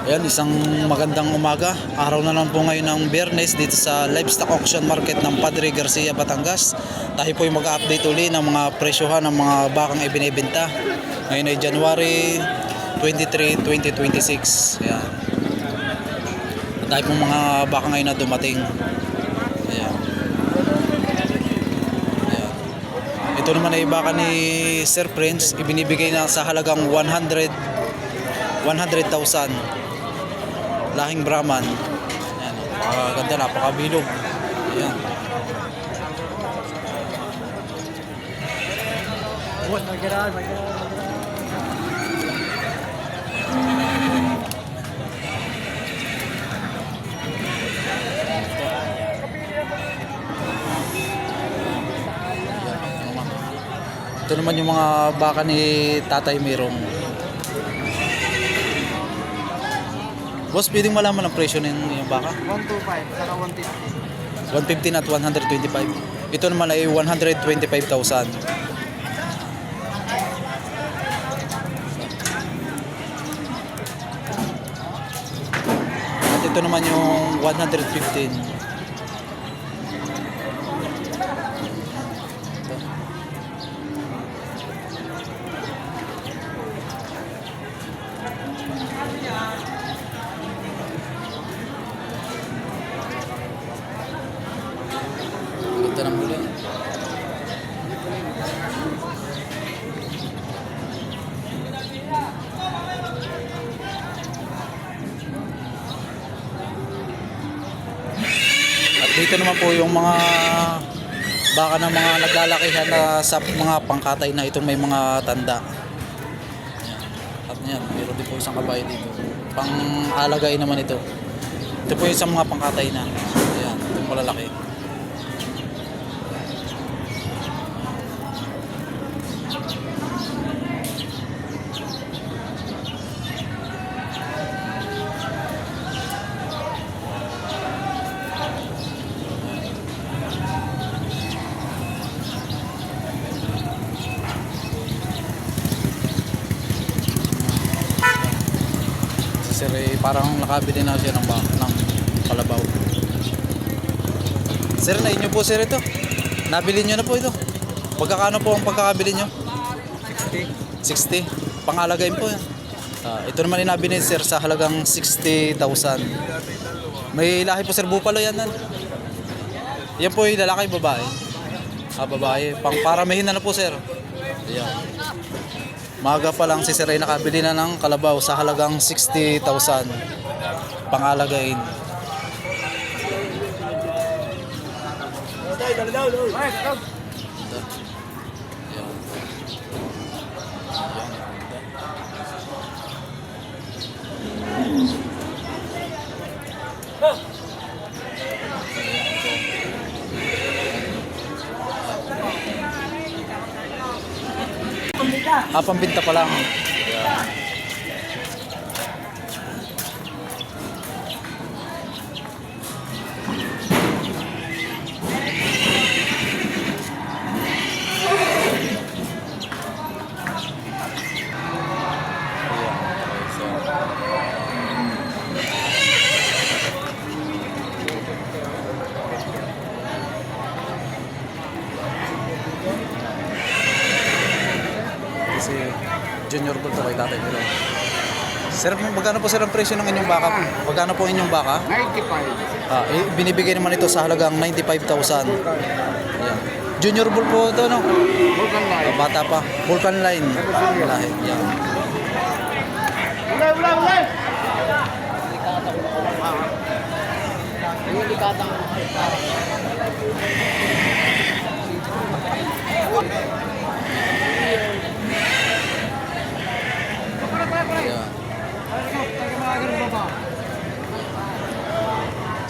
Ayan, isang magandang umaga. Araw na lang po ngayon ng Biyernes dito sa Livestock Auction Market ng Padre Garcia, Batangas. Tayo po yung mag-update uli ng mga presyohan ng mga bakang ibinebenta. Ngayon ay January 23, 2026. Ayan. Tayo pong mga baka ngayon na dumating. Ayan. Ayan. Ito naman ay baka ni Sir Prince. Ibinibigay na sa halagang 100,000. Lahing Brahman. Ayan, napakaganda, napakabilog. Ayan. Ito naman yung mga baka ni Tatay Mirong. Boss, pwedeng malaman ang presyo ng yung baka? 125, saka 150. 115 at 125. Ito naman ay 125,000. At ito naman yung 115. Ganda ng huli. At dito naman po yung mga baka ng mga naglalakihan na sa mga pangkatay na itong may mga tanda. Ayan. At yan, meron din po isang kabayo dito. Pang-alagay naman ito. Ito po yung isang mga pangkatay na. Ayan, itong malalaki. Sir, parang nakabili na siya ng kalabaw. Sir, na inyo po sir ito. Nabili nyo na po ito. Pagkakano po ang pagkakabili nyo? 60. 60. Pangalagayin po yan. Ito naman inabili sir sa halagang 60,000. May lahi po sir, bupalo yan. Yan po yung lalaki, babae. Babae. Paramihin na po sir. Ayan. Maga pa lang si Sir ay nakabili na ng kalabaw sa halagang 60,000 pangalagain. Pambinta pa lang. Si Junior Gold to kay Tatay Milo. Sir, magkano po sir ang presyo ng inyong baka po? Magkano po inyong baka? 95. Binibigay naman ito sa halagang 95,000. Ayan. Junior Bull po ito, no? Vulcan Line. Bata pa. Vulcan Line. Lahi. Yan. Ulay! Delikatang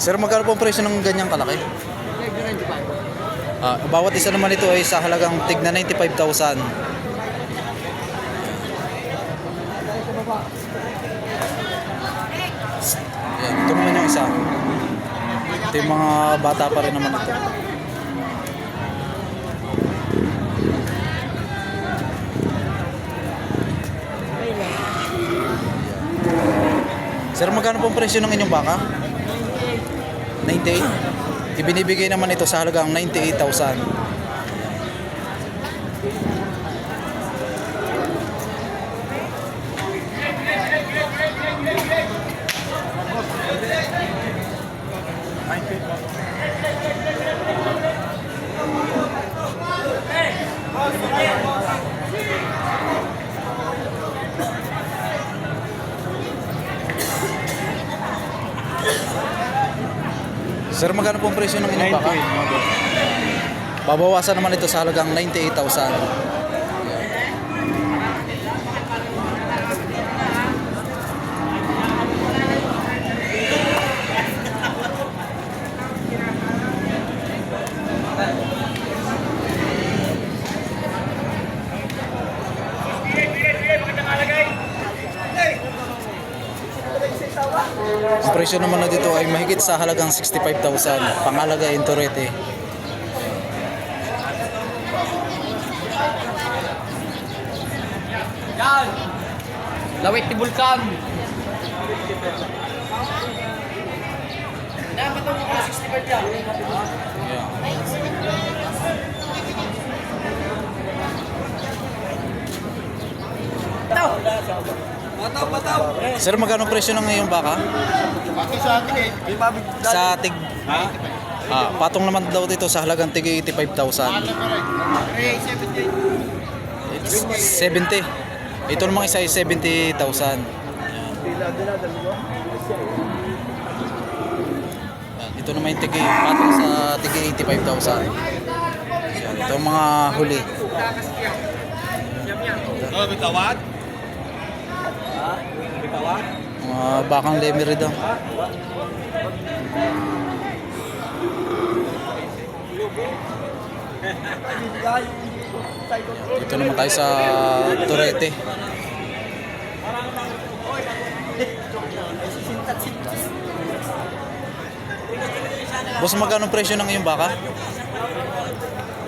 Sir, magkano po ang presyo ng ganyang kalaki? Bawat isa naman ito ay sa halagang tig na 95,000. Ayan, ito naman yung isa. Ito yung mga bata pa rin naman ito. Sir, magkano pong presyo ng inyong baka? 98. Ibinibigay naman ito sa halagang 98,000. Sir, magkano pong presyo ng inyong baka? Babawasan naman ito sa halagang 98,000. Ang presyo naman na dito ay mahigit sa halagang 65,000. Pangalaga in Torete. Yan! Lawit ni Bulkan! Dapat ito mga 65 yan. Yeah. Pataw! Sir, magkano presyo ng ngayong baka? Pati sa atin eh. May mabig Sa tig... patong naman daw dito sa halagang tig 85,000. 70. Ito namang isa ay 70,000. Yan. Ito naman yung tig patong sa tig 85,000. Yan. Ito ang mga huli. Oh, bitawad? Bitawad? Mga bakang lemery daw. Dito naman tayo sa Torete. Boss, magkano presyo ng iyong baka?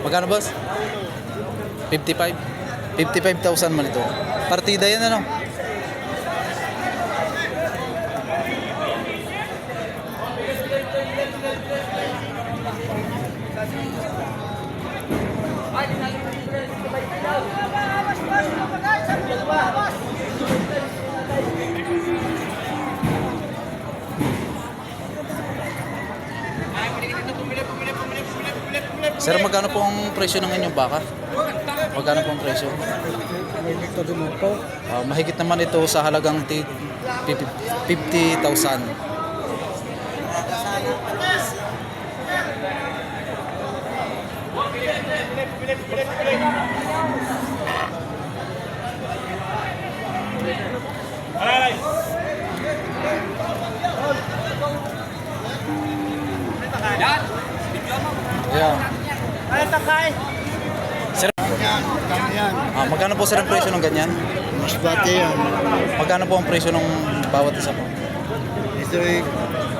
Magkano, boss? 55? 55,000 man ito. Partida yan, ano? Sir, magkano po ang presyo ng inyong baka? Magkano po ang presyo? Mahigit naman ito sa halagang 50,000. Yeah. Ay, takay! Sir, Yan. magkano po sir ang presyo ng ganyan? Mas bate yan. Magkano po ang presyo ng bawat isa po? Ito ay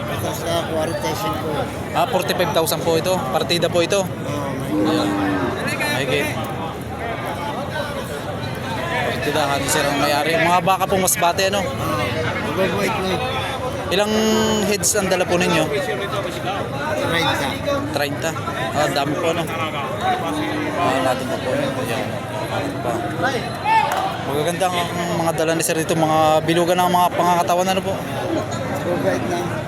batas na 45 ko. 45,000 po ito. Partida po ito. Ayan. Mahigit. Partidahan sir ang mayari. Mga baka pong mas bate, ano? Mababait na. Ilang heads ang dala po ninyo? 30. 30. Dami po, ano? Natin po po. Ayan. Pa. Magaganda ang mga dala ni sir dito. Mga bilugan ng mga pangakatawan, ano po? Mababait na.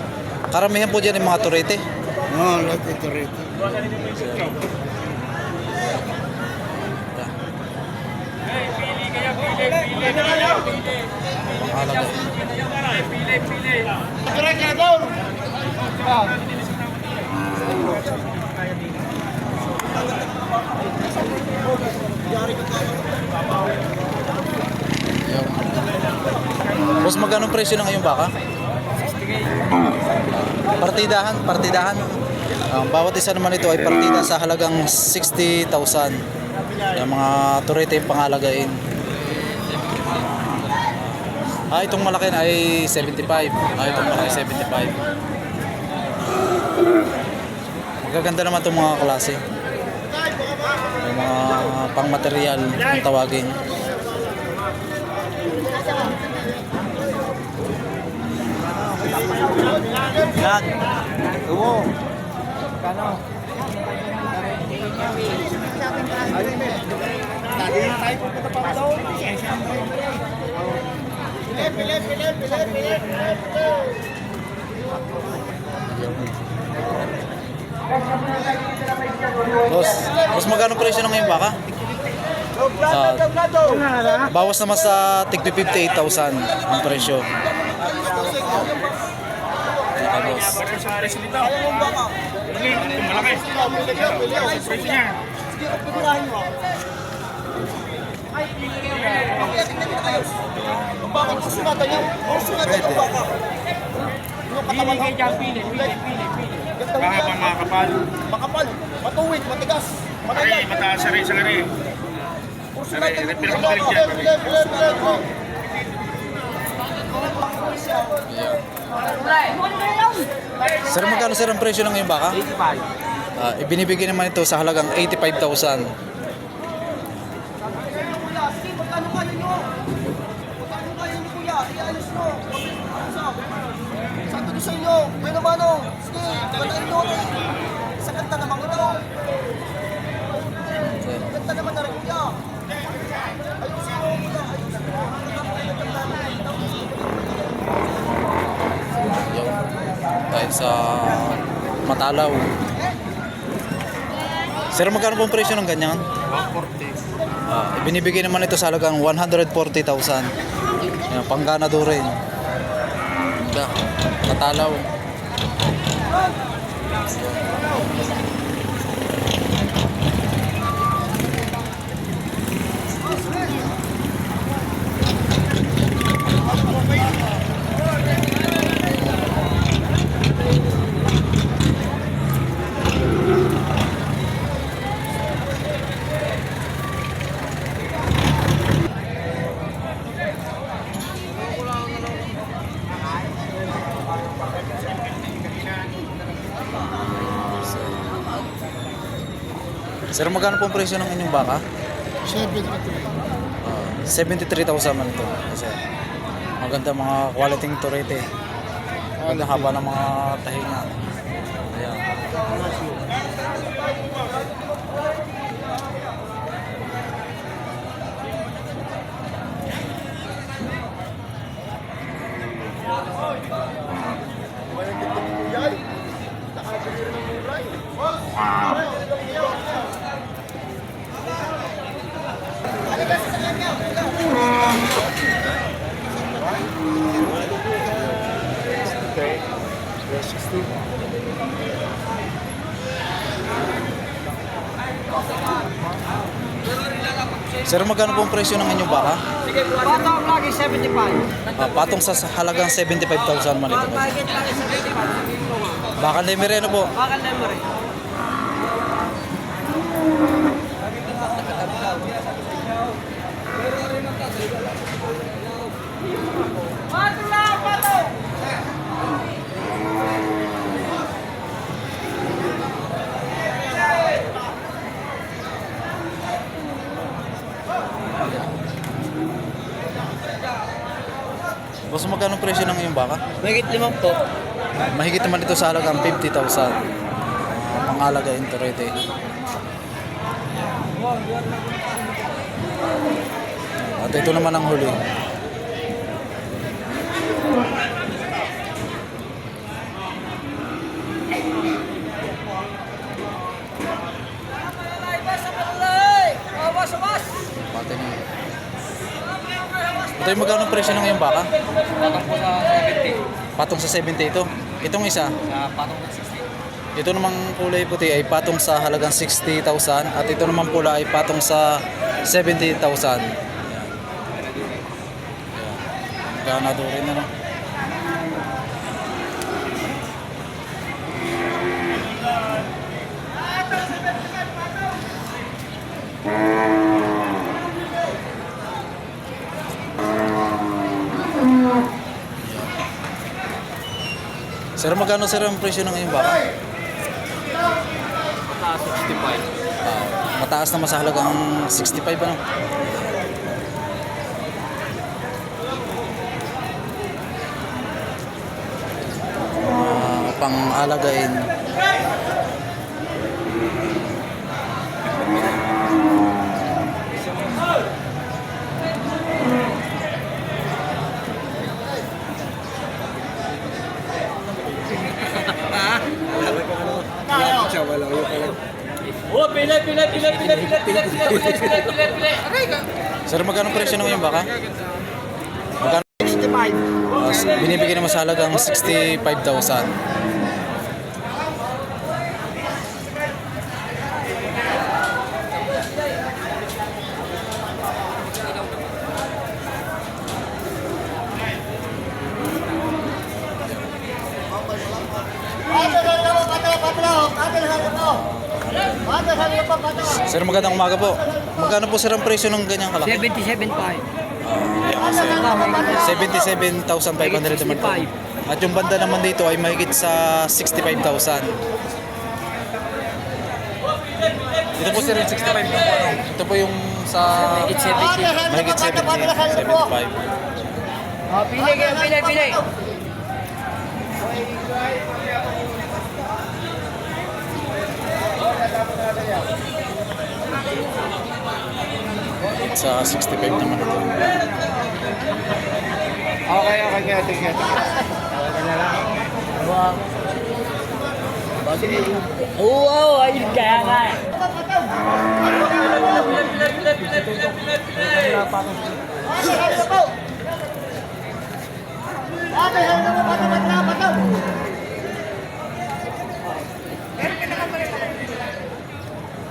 Karamihan po dyan yung mga Torete. Oo, lahat ito rito. Mahalaga. Boss, magkano presyo ng iyong baka? Partidahan. Ang bawat isa naman ito ay partida sa halagang 60,000. Yung mga Torete yung pangalagain. Itong malaki na ay 75. Itong malaki 75. Magaganda naman itong mga klase. Yung mga pang-material ang tawagin. Yan. Tumo. Kano? Dati na tayo pupunta pa daw. Pile. Boss, magkano presyo ng ngayong baka? Bawas naman sa tig 58,000 ang presyo. Ito, boss. Bakit susunatan niyo? Susunatan niyo baka. Pili. Baka pa makakapal. Makapal, matuwid, matigas, Ay, matayag. mataas sa rin sa gari. Susunatan niyo Pero baka. magaling dyan. Sir, magkano sir ang presyo ng ngayong baka? 85. Ibinibigay naman ito sa halagang 85,000. Magkano kayo nyo? Magkano kayo nyo kuya? Iayos nyo. Sabi ko sa inyo, may naman o. Sige, patayin nyo rin. Sa kanta naman ko daw. Kanta naman na rin kuya. Ayusin mo kuya, ayusin mo. Dahil sa matalaw. Sir, magkano pong presyo ng ganyan? 140. Ibinibigay naman ito sa halagang 140,000. Yan, pangganado rin. Ganda. Matalaw. Sir, magkano pong presyo ng inyong baka? 73,000 man ito. Kasi maganda mga quality turete. Maganda haba ng mga tahinga. Ayan. Sir, magkano pong presyo ng inyong baka? Patong lagi 75. Patong sa halagang 75,000 man ito. Bakit lagi 75? Baka Lemereno po. Bakit naman rin? Boss, magkano presyo ng iyong baka? Mahigit 5 po. Mahigit naman ito sa halagang 50,000. Pangalaga interete. At ito naman ang huli. Pati na. Ito yung magkano presyo ng iyong baka? Patong po sa 70. Patong sa 70 ito. Itong isa. Patong sa 60. Ito namang kulay puti ay patong sa halagang 60,000 at ito namang pula ay patong sa 70,000. Ayan. Ganado rin ano. Sir, magkano sir ang presyo ng iyong baka? Mataas 65. Mataas naman sa halagang 65 ano? pang alagain. Oh, pila. Aray ka. Sir, magkano presyo ng yung baka? Magkano? 65. Binibigyan naman sa halagang 65,000. Sir, magandang umaga po. Magkano po sir ang presyo ng ganyang kalaki? 77.5. 77,500 naman po. At yung banda naman dito ay mahigit sa 65,000. Ito po sir yung 65 yung ano. Ito po yung sa Mahigit 70. mahigit 70, 75. Oh, pili. Sa 65 naman ito. Okay, sige. Oo, ayun kaya nga.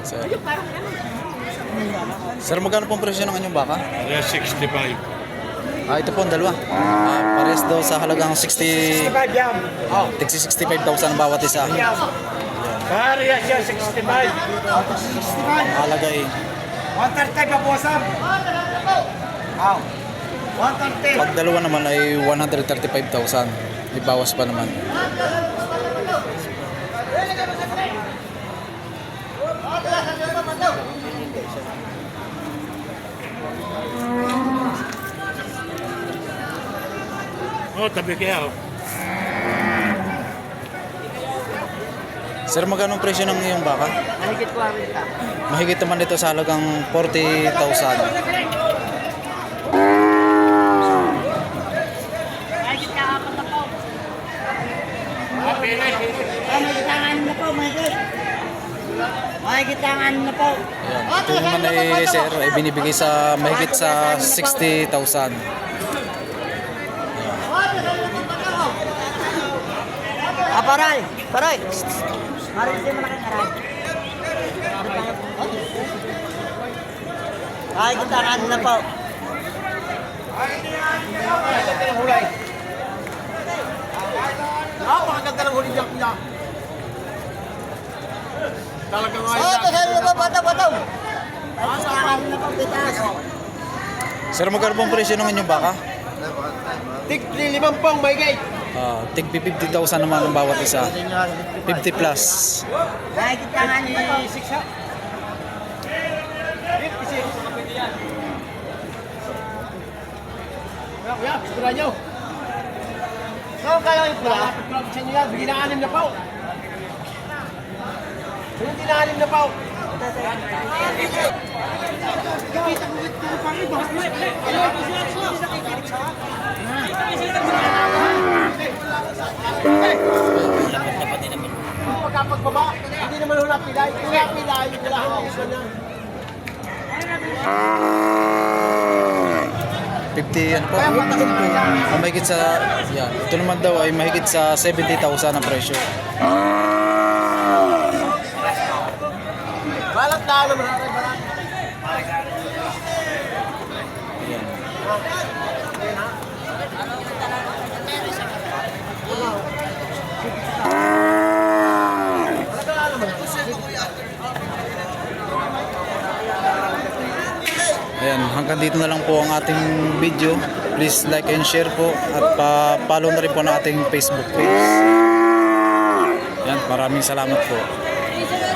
Sir. Sir, magkano pong presyo ng anyong baka? 65. Ito po ang dalawa. Pares daw sa halagang 60, yan. Oh, tigsi 65,000 ang bawat isa. Kaya siya 65. Halaga eh. 130 pa bosan. Oh. 130. Pag dalawa naman ay 135,000. Ibawas pa naman. Oh, tabi kaya. Sir, magkano ang presyo ng iyong baka? Mahigit 40. Mahigit naman dito sa halagang 40,000. Mahigit ang ano na po. Ayan. Ito naman ay sir ay binibigay sa mahigit sa 60,000. Paray. Marin din malaki aray. Mahigit ang ano na po. Pakaganda ng huli niya kuya. Talaga nga yun. Ano ba bata? Sir, magkano pong presyo ng inyong baka? Tig 5 pong mahigit. Tig 50,000 naman ang bawat isa. 50 plus. Mahigit ang ano na po. 56 ha? 56. Kuya, pula nyo. Saan kayo yung pula? Sa inyo yan, bigyan na 6 na po. Bigyan na 6 na po. Pagkapagbaba, hindi naman hula pilay. Kaya pilay, wala hang isa na. 50 yan po. Mahigit sa, yan. Ito naman daw ay mahigit sa 70,000 ang presyo. Balat na naman natin, balat. Ayan. Ayan, hanggang dito na lang po ang ating video. Please like and share po at pa-follow na rin po na ating Facebook page. Ayan, maraming salamat po. Isa na.